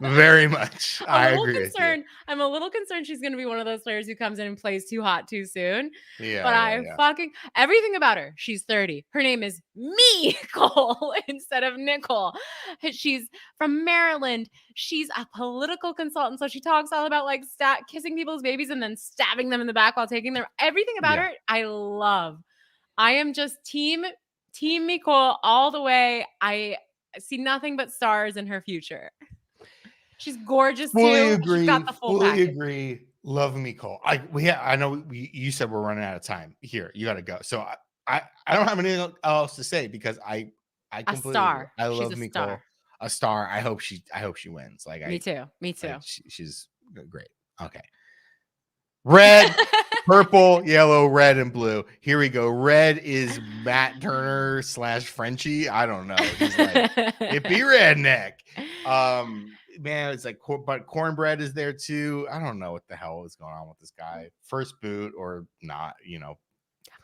Very much. I agree with you. I'm a little concerned she's going to be one of those players who comes in and plays too hot too soon. Yeah. But fucking everything about her. She's 30. Her name is Nicole instead of Nicole. She's from Maryland. She's a political consultant. So she talks all about like kissing people's babies and then stabbing them in the back while taking them. Everything about her, I love. I am just team Nicole all the way. I see nothing but stars in her future. She's gorgeous too. Agree. She's got the full package. Agree. Love Nicole. I know you said we're running out of time. Here, you got to go. So I don't have anything else to say because I completely agree. I love Nicole. A star. I hope she wins. Like, me too. Like, she's great. Okay. Red, purple, yellow, red, and blue. Here we go. Red is Matt Turner / Frenchie. I don't know. He's like, it be redneck. Man, it's like, but cornbread is there too. I don't know what the hell is going on with this guy. First boot or not,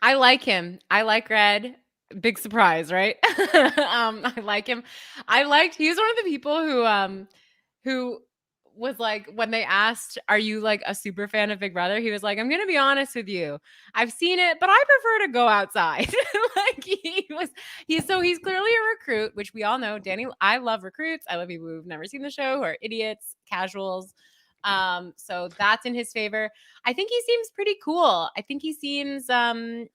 I like him. I like Red. Big surprise, right? I like him. He's one of the people who was like, when they asked, are you like a super fan of Big Brother? He was like, I'm going to be honest with you. I've seen it, but I prefer to go outside. Like he's clearly a recruit, which we all know. Dani, I love recruits. I love people who've never seen the show, who are idiots, casuals. So that's in his favor. I think he seems pretty cool. I think he seems, not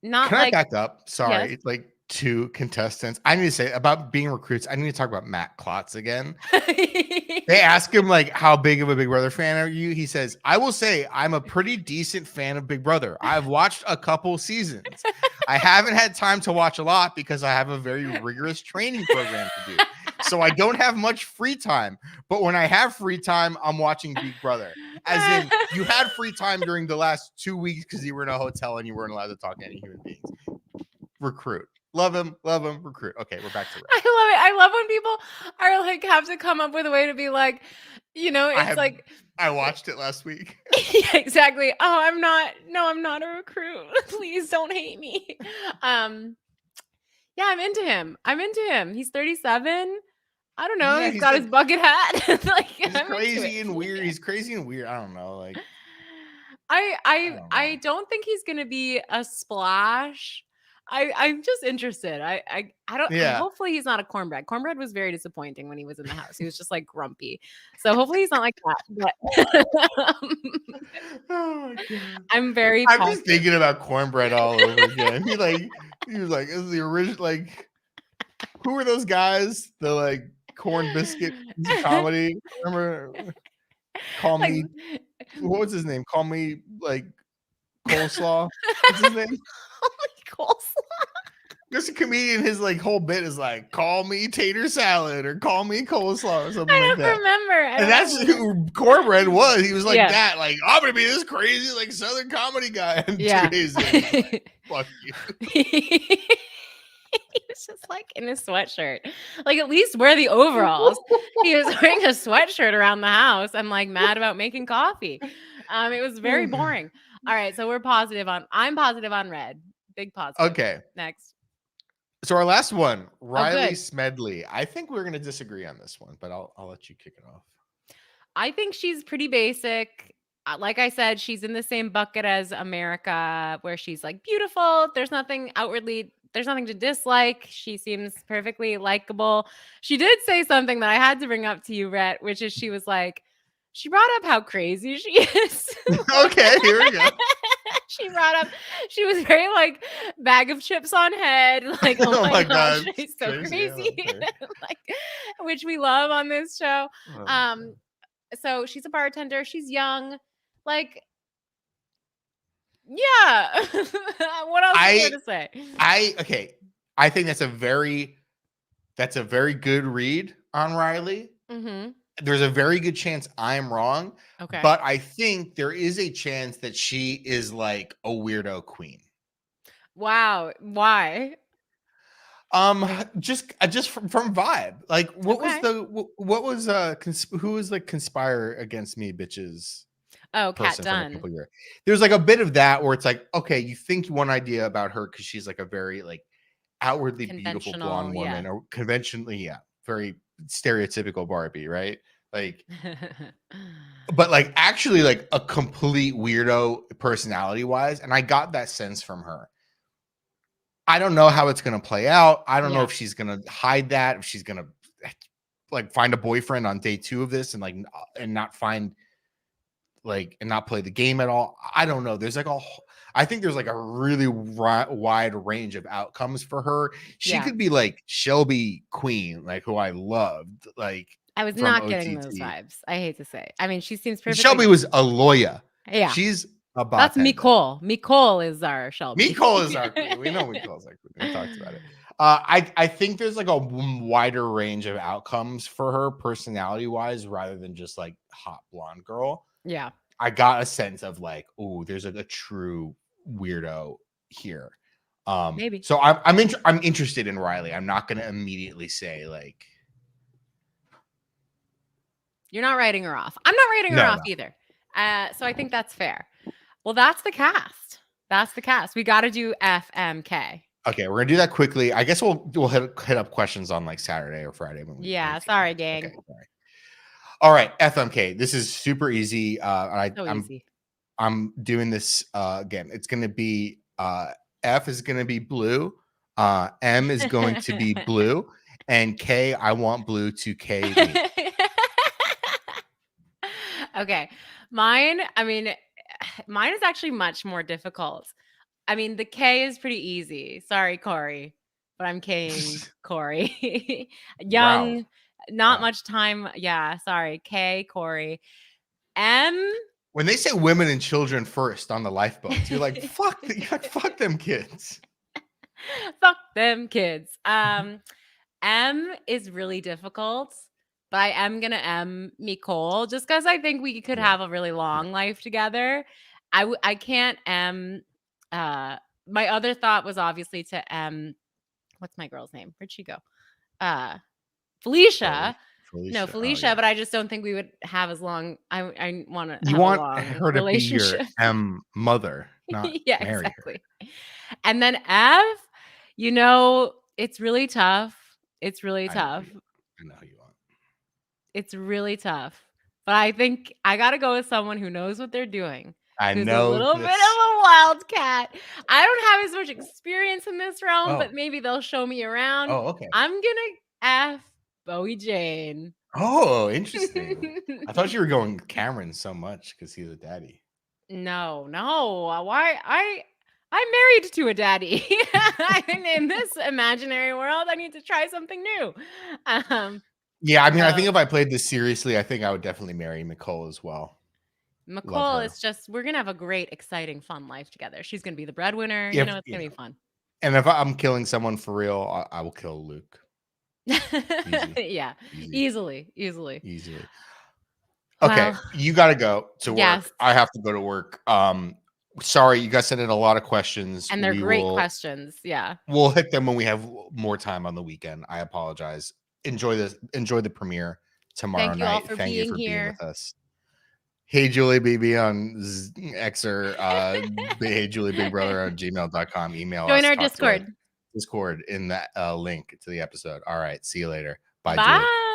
Can I back up? Sorry. Yes. Like, two contestants. I need to say about being recruits. I need to talk about Matt Klotz again. They ask him like, how big of a Big Brother fan are you? He says, I will say I'm a pretty decent fan of Big Brother. I've watched a couple seasons. I haven't had time to watch a lot because I have a very rigorous training program to do. So I don't have much free time. But when I have free time, I'm watching Big Brother. As in, you had free time during the last 2 weeks because you were in a hotel and you weren't allowed to talk to any human beings. Recruit. Love him, recruit. Okay, we're back to Red. I love it. I love when people are like, have to come up with a way to be like, I watched it last week. Yeah, exactly. Oh, I'm not a recruit. Please don't hate me. Yeah, I'm into him. He's 37. I don't know. Yeah, he's got his bucket hat. Like, he's crazy and weird. He's crazy and weird. I don't know. Like, I don't think he's gonna be a splash. I'm just interested. I don't. Yeah. Hopefully he's not a cornbread. Cornbread was very disappointing when he was in the house. He was just like grumpy. So hopefully he's not like that. But oh my God. I'm just thinking about cornbread all over again. He was like, "This is the original." Like, who were those guys? The like corn biscuit comedy. Remember? Call Like, me. What was his name? Call me like coleslaw. What's his name? coleslaw. There's a comedian. His like whole bit is like, "Call me tater salad" or "Call me coleslaw" or something I like don't that. remember. And that's who Cornbread was. He was like Yeah. that. Like, I'm gonna be this crazy like Southern comedy guy. And Yeah. 2 days in, he's like, fuck you. He was just like in a sweatshirt. Like, at least wear the overalls. He was wearing a sweatshirt around the house and like mad about making coffee. It was very boring. All right, so I'm positive on red. Big positive. Okay. Next. So our last one, Riley good. Smedley. I think we're gonna disagree on this one, but I'll let you kick it off. I think she's pretty basic. Like I said, she's in the same bucket as America, where she's like beautiful. There's nothing to dislike. She seems perfectly likable. She did say something that I had to bring up to you, Rhett, which is she was like, she brought up how crazy she is. Okay, here we go. She brought up, she was very like bag of chips on head, like, oh, my gosh, she's so crazy. Like, which we love on this show. So she's a bartender. She's young. Like, yeah. What else is there to say? I think that's a very good read on Riley. Mm-hmm. There's a very good chance I'm wrong. Okay. But I think there is a chance that she is like a weirdo queen. Wow. Why? Just from vibe. Like, what was who was the conspire against me bitches? Oh, Cat Dunn. There's like a bit of that where it's like, okay, you think one idea about her because she's like a very like outwardly beautiful blonde woman, or conventionally, very stereotypical Barbie, right? Like, but like actually like a complete weirdo personality wise, and I got that sense from her. I don't know how it's going to play out. I don't know if she's going to hide that, if she's going to like find a boyfriend on day 2 of this and like and not find like and not play the game at all. I don't know. There's like I think there's like a really wide range of outcomes for her. She could be like Shelby Queen, like who I loved. Like, I was not getting those vibes. I hate to say. I mean, she seems perfect. Shelby was a lawyer. Yeah. She's a bartender. That's Nicole. Nicole is our Shelby. Nicole is our queen. We know Nicole's our queen. We talked about it. I think there's like a wider range of outcomes for her personality wise, rather than just like hot blonde girl. Yeah. I got a sense of like, oh, there's a true weirdo here. Maybe. So I'm interested in Riley. I'm not going to immediately say like, you're not writing her off. I'm not writing her off either. So I think that's fair. Well, that's the cast. We got to do FMK. Okay, we're gonna do that quickly. I guess we'll hit up questions on like Saturday or Friday. Sorry, gang. Okay, sorry. All right, FMK. This is super easy. Easy. I'm doing this again. It's gonna be F is gonna be blue. M is going to be blue, and K. I want blue to K. Okay, mine is actually much more difficult. I mean, the K is pretty easy. Sorry, Corey, but I'm K'ing Corey. Young, not much time. Yeah, sorry. K, Corey. M. When they say women and children first on the lifeboats, you're like, fuck them kids. Fuck them kids. M is really difficult, but I am gonna M Nicole just because I think we could have a really long life together. I can't M. My other thought was obviously to M. What's my girl's name? Where'd she go? Felicia. No, Felicia, but I just don't think we would have as long. I want to. You want her to be your M mother, not marry exactly. Her. And then F. You know, it's really tough. It's really tough. I know who you want. It's really tough, but I think I got to go with someone who knows what they're doing. I know a little bit of a wildcat. I don't have as much experience in this realm, but maybe they'll show me around. Oh, okay. I'm gonna F Bowie Jane. Oh, interesting. I thought you were going Cameron so much because he's a daddy. No. Why? I'm married to a daddy. In this imaginary world, I need to try something new. Yeah, I mean, I think So if I played this seriously, I think I would definitely marry Nicole as well. Love Nicole her. is just, we're going to have a great, exciting, fun life together. She's going to be the breadwinner. If It's going to be fun. and if I'm killing someone for real, I will kill Luke. Easy. Yeah, Easy. easily. Okay, Well, you got to go to work. yes. I have to go to work. Sorry, you guys sent in a lot of questions. And they're great questions. Yeah. We'll hit them when we have more time on the weekend. I apologize. Enjoy the premiere tomorrow Thank you night. all for Thank you being for being here. with us. Hey Julie BB on Xer, hey Julie Big Brother on gmail.com. Email Join us. our Talk to us. Discord. Discord in that link to the episode. All right. See you later. Bye, Bye. Julie.